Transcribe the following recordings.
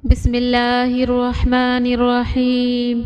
بسم اللہ الرحمن الرحیم۔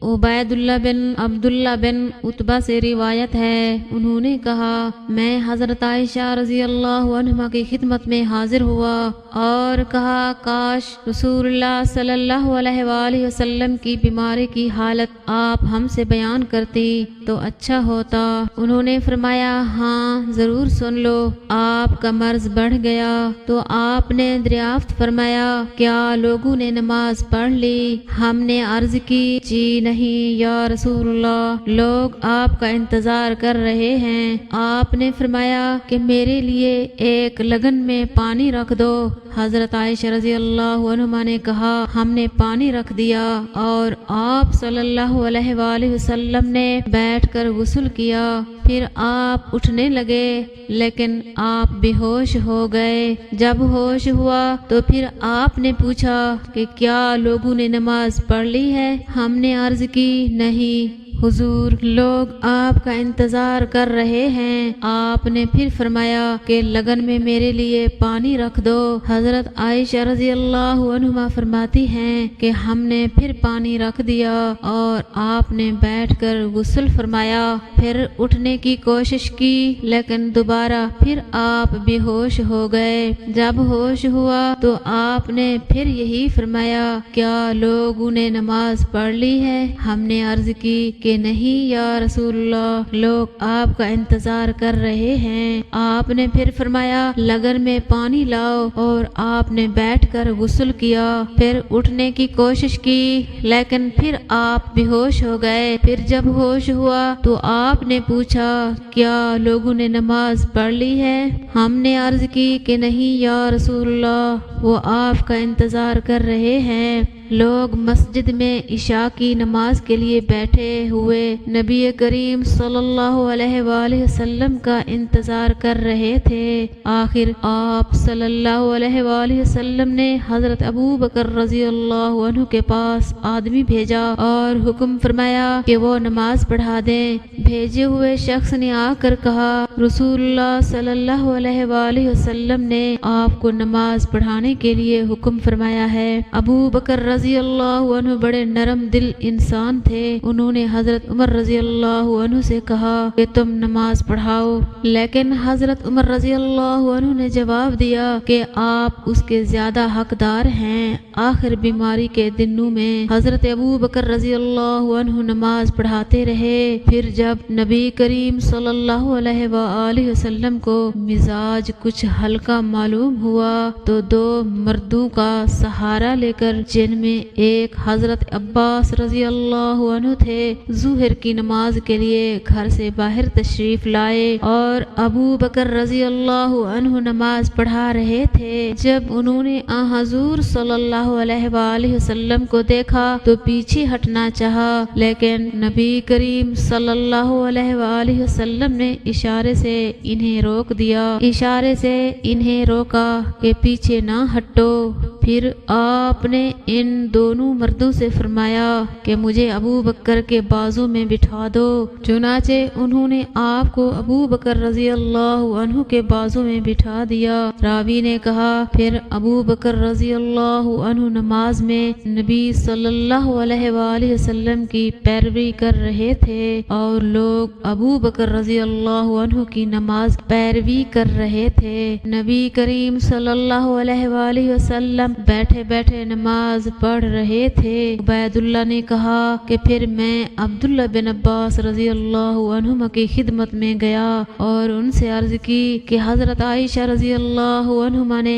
عبید اللہ بن عبداللہ بن عتبہ سے روایت ہے، انہوں نے کہا میں حضرت عائشہ رضی اللہ عنہا کی خدمت میں حاضر ہوا اور کہا کاش رسول اللہ صلی اللہ علیہ وآلہ وسلم کی بیماری کی حالت آپ ہم سے بیان کرتی تو اچھا ہوتا۔ انہوں نے فرمایا ہاں ضرور سن لو، آپ کا مرض بڑھ گیا تو آپ نے دریافت فرمایا کیا لوگوں نے نماز پڑھ لی؟ ہم نے عرض کی جی نہیں یا رسول اللہ، لوگ آپ کا انتظار کر رہے ہیں۔ آپ نے فرمایا کہ میرے لیے ایک لگن میں پانی رکھ دو۔ حضرت عائشہ رضی اللہ عنہا نے کہا ہم نے پانی رکھ دیا اور آپ صلی اللہ علیہ وآلہ وسلم نے بیٹھ کر غسل کیا، پھر آپ اٹھنے لگے لیکن آپ بے ہوش ہو گئے۔ جب ہوش ہوا تو پھر آپ نے پوچھا کہ کیا لوگوں نے نماز پڑھ لی ہے؟ ہم نے عرض کی نہیں حضور، لوگ آپ کا انتظار کر رہے ہیں۔ آپ نے پھر فرمایا کہ لگن میں میرے لیے پانی رکھ دو۔ حضرت عائشہ رضی اللہ عنہا فرماتی ہیں کہ ہم نے پھر پانی رکھ دیا اور آپ نے بیٹھ کر غسل فرمایا، پھر اٹھنے کی کوشش کی لیکن دوبارہ پھر آپ بے ہوش ہو گئے۔ جب ہوش ہوا تو آپ نے پھر یہی فرمایا کیا لوگوں نے نماز پڑھ لی ہے؟ ہم نے عرض کی کہ نہیں یا رسول اللہ، لوگ آپ کا انتظار کر رہے ہیں۔ آپ نے پھر فرمایا لگن میں پانی لاؤ اور آپ نے بیٹھ کر غسل کیا، پھر اٹھنے کی کوشش کی لیکن پھر آپ بے ہوش ہو گئے۔ پھر جب ہوش ہوا تو آپ نے پوچھا کیا لوگوں نے نماز پڑھ لی ہے؟ ہم نے عرض کی کہ نہیں یا رسول اللہ، وہ آپ کا انتظار کر رہے ہیں۔ لوگ مسجد میں عشاء کی نماز کے لیے بیٹھے ہوئے نبی کریم صلی اللہ علیہ وآلہ وسلم کا انتظار کر رہے تھے۔ آخر آپ صلی اللہ علیہ وآلہ وسلم نے حضرت ابو بکر رضی اللہ عنہ کے پاس آدمی بھیجا اور حکم فرمایا کہ وہ نماز پڑھا دیں۔ بھیجے ہوئے شخص نے آ کر کہا رسول اللہ صلی اللہ علیہ وآلہ وسلم نے آپ کو نماز پڑھانے کے لیے حکم فرمایا ہے۔ ابو بکر رضی اللہ عنہ بڑے نرم دل انسان تھے، انہوں نے حضرت عمر رضی اللہ عنہ سے کہا کہ تم نماز پڑھاؤ، لیکن حضرت عمر رضی اللہ عنہ نے جواب دیا کہ آپ اس کے زیادہ حقدار ہیں۔ آخر بیماری کے دنوں میں حضرت ابو بکر رضی اللہ عنہ نماز پڑھاتے رہے۔ پھر جب نبی کریم صلی اللہ علیہ وآلہ وسلم کو مزاج کچھ ہلکا معلوم ہوا تو دو مردوں کا سہارا لے کر، جن میں ایک حضرت عباس رضی اللہ عنہ تھے، ظہر کی نماز کے لیے گھر سے باہر تشریف لائے اور ابو بکر رضی اللہ عنہ نماز پڑھا رہے تھے۔ جب انہوں نے حضور صلی اللہ علیہ وآلہ وسلم کو دیکھا تو پیچھے ہٹنا چاہا، لیکن نبی کریم صلی اللہ علیہ وآلہ وسلم نے اشارے سے انہیں روک دیا، اشارے سے انہیں روکا کہ پیچھے نہ ہٹو۔ پھر آپ نے ان دونوں مردوں سے فرمایا کہ مجھے ابو بکر کے بازو میں بٹھا دو۔ چنانچہ انہوں نے آپ کو ابو بکر رضی اللہ عنہ کے بازو میں بٹھا دیا۔ راوی نے کہا پھر ابو بکر رضی اللہ عنہ نماز میں نبی صلی اللہ علیہ وآلہ وسلم کی پیروی کر رہے تھے اور لوگ ابو بکر رضی اللہ عنہ کی نماز پیروی کر رہے تھے۔ نبی کریم صلی اللہ علیہ وآلہ وسلم بیٹھے بیٹھے نماز پڑھ رہے تھے۔ عبید اللہ نے کہا کہ پھر میں عبداللہ بن عباس رضی اللہ عنہما کی خدمت میں گیا اور ان سے عرض کی کہ حضرت عائشہ رضی اللہ عنہما نے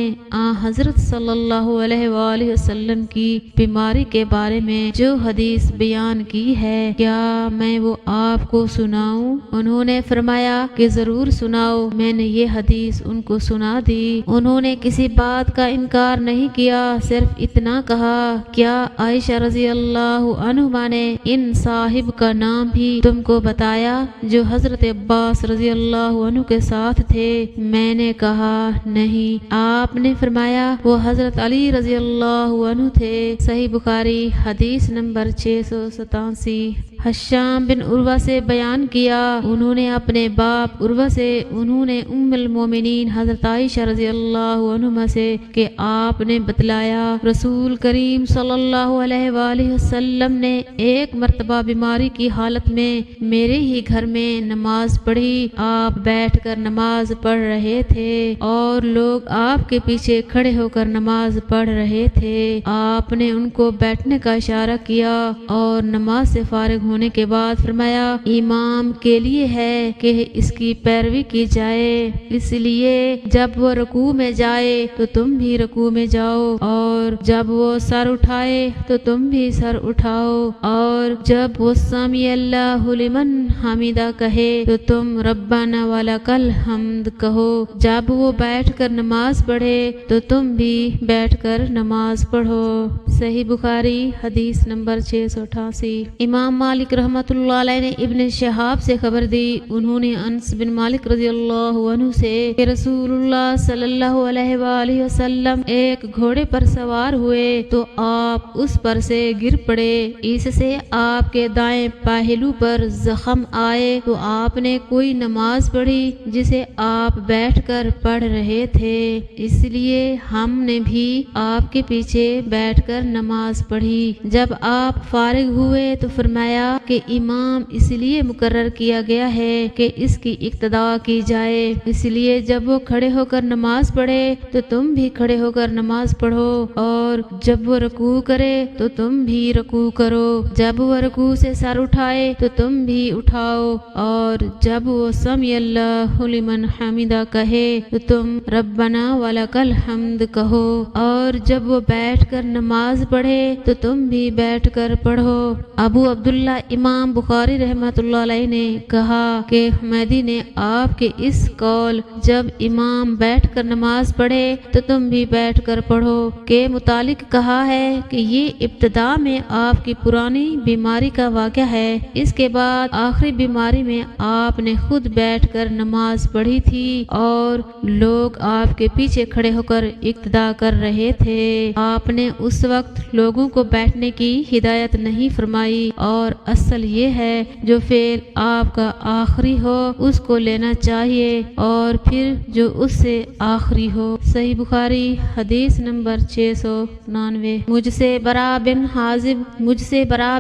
حضرت صلی اللہ علیہ وآلہ وسلم کی بیماری کے بارے میں جو حدیث بیان کی ہے کیا میں وہ آپ کو سناؤں؟ انہوں نے فرمایا کہ ضرور سناؤ۔ میں نے یہ حدیث ان کو سنا دی۔ انہوں نے کسی بات کا انکار نہیں کیا، صرف اتنا کہا کیا عائشہ رضی اللہ عنہما نے ان صاحب کا نام بھی تم کو بتایا جو حضرت عباس رضی اللہ عنہ کے ساتھ تھے؟ میں نے کہا نہیں۔ آپ نے فرمایا وہ حضرت علی رضی اللہ عنہ تھے۔ صحیح بخاری حدیث نمبر 687۔ حشام بن عروہ سے بیان کیا، انہوں نے اپنے باپ عروہ سے، انہوں نے ام المومنین حضرت عائشہ رضی اللہ عنہا سے کہ آپ نے بتلایا رسول کریم صلی اللہ علیہ وآلہ وسلم نے ایک مرتبہ بیماری کی حالت میں میرے ہی گھر میں نماز پڑھی۔ آپ بیٹھ کر نماز پڑھ رہے تھے اور لوگ آپ کے پیچھے کھڑے ہو کر نماز پڑھ رہے تھے۔ آپ نے ان کو بیٹھنے کا اشارہ کیا اور نماز سے فارغ ہونے کے بعد فرمایا امام کے لیے ہے کہ اس کی پیروی کی جائے، اس لیے جب وہ رکوع میں جائے تو تم بھی رکوع میں جاؤ، اور جب وہ سر اٹھائے تو تم بھی سر اٹھاؤ، اور جب وہ سمی اللہ لمن حمیدہ کہے تو تم ربنا ولک الحمد کہو، جب وہ بیٹھ کر نماز پڑھے تو تم بھی بیٹھ کر نماز پڑھو۔ صحیح بخاری حدیث نمبر 688۔ امام مالک رحمۃ اللہ علیہ نے ابن شہاب سے خبر دی، انہوں نے انس بن مالک رضی اللہ عنہ سے کہ رسول اللہ صلی اللہ علیہ وآلہ وسلم ایک گھوڑے پر سوار ہوئے تو آپ اس پر سے گر پڑے، اس سے آپ کے دائیں پہلو پر زخم آئے تو آپ نے کوئی نماز پڑھی جسے آپ بیٹھ کر پڑھ رہے تھے، اس لیے ہم نے بھی آپ کے پیچھے بیٹھ کر نماز پڑھی۔ جب آپ فارغ ہوئے تو فرمایا کہ امام اس لیے مقرر کیا گیا ہے کہ اس کی اقتداء کی جائے، اس لیے جب وہ کھڑے ہو کر نماز پڑھے تو تم بھی کھڑے ہو کر نماز پڑھو، اور جب وہ رکوع کرے تو تم بھی رکوع کرو، جب وہ رکوع سے سر اٹھائے تو تم بھی اٹھاؤ، اور جب وہ سمی اللہ لمن حمیدہ کہے تو تم ربنا ولک الحمد کہو، اور جب وہ بیٹھ کر نماز پڑھے تو تم بھی بیٹھ کر پڑھو۔ ابو عبداللہ امام بخاری رحمۃ اللہ علیہ نے کہا کہ حمیدی نے آپ کے اس قول جب امام بیٹھ کر نماز پڑھے تو تم بھی بیٹھ کر پڑھو کے متعلق کہا ہے کہ یہ ابتدا میں آپ کی پرانی بیماری کا واقعہ ہے، اس کے بعد آخری بیماری میں آپ نے خود بیٹھ کر نماز پڑھی تھی اور لوگ آپ کے پیچھے کھڑے ہو کر اقتداء کر رہے تھے۔ آپ نے اس وقت لوگوں کو بیٹھنے کی ہدایت نہیں فرمائی، اور اصل یہ ہے جو فعل آپ کا آخری ہو اس کو لینا چاہیے اور پھر جو اس سے آخری ہو۔ صحیح بخاری حدیث نمبر 699۔ مجھ سے برا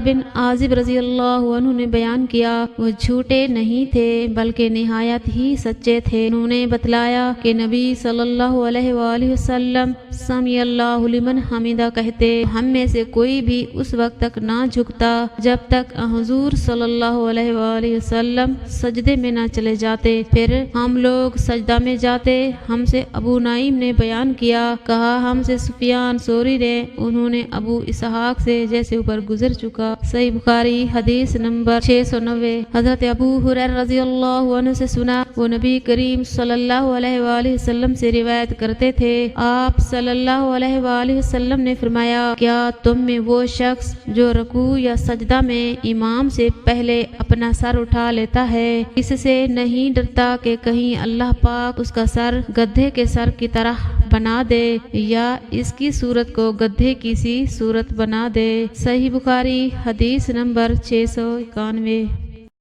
بن عازب رضی اللہ عنہ نے بیان کیا، وہ جھوٹے نہیں تھے بلکہ نہایت ہی سچے تھے۔ انہوں نے بتلایا کہ نبی صلی اللہ علیہ وآلہ وسلم سمی اللہ لمن حمیدہ کہتے، ہم میں سے کوئی بھی اس وقت تک نہ جھکتا جب تک حضور صلی اللہ علیہ وآلہ وسلم سجدے میں نہ چلے جاتے، پھر ہم لوگ سجدہ میں جاتے۔ ہم سے ابو نعیم نے بیان کیا، کہا ہم سے سفیان ثوری نے، انہوں نے ابو اسحاق سے جیسے اوپر گزر چکا۔ صحیح بخاری حدیث نمبر 690۔ حضرت ابو ہریرہ رضی اللہ عنہ سے سنا، وہ نبی کریم صلی اللہ علیہ وآلہ وسلم سے روایت کرتے تھے، آپ صلی اللہ علیہ وآلہ وسلم نے فرمایا، کیا تم میں وہ شخص جو رکوع یا سجدہ میں امام سے پہلے اپنا سر اٹھا لیتا ہے اس سے نہیں ڈرتا کہ کہیں اللہ پاک اس کا سر گدھے کے سر کی طرح بنا دے یا اس کی صورت کو گدھے کی سی صورت بنا دے؟ صحیح بخاری حدیث نمبر 691۔